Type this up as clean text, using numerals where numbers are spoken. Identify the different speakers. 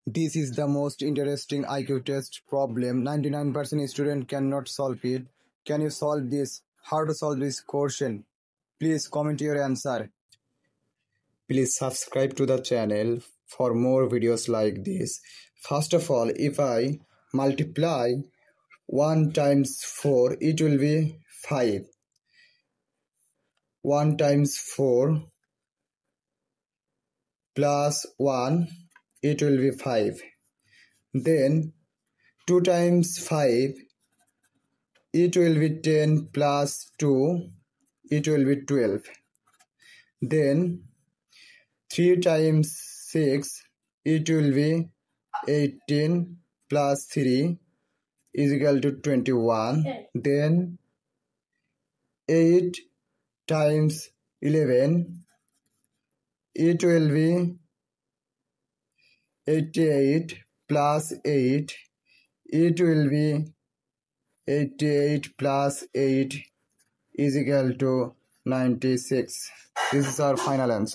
Speaker 1: This is the most interesting IQ test problem. 99% student cannot solve it. Can you solve this? How to solve this question? Please comment your answer. Please subscribe to the channel for more videos like this. First of all, if I multiply 1 times 4, it will be 5. 1 times 4 plus 1, it will be 5. Then 2 times 5, it will be 10 plus 2, it will be 12. Then 3 times 6, it will be 18 plus 3 is equal to 21. Then 8 times 11, it will be 88 plus 8, it will be 88 plus 8 is equal to 96. This is our final answer.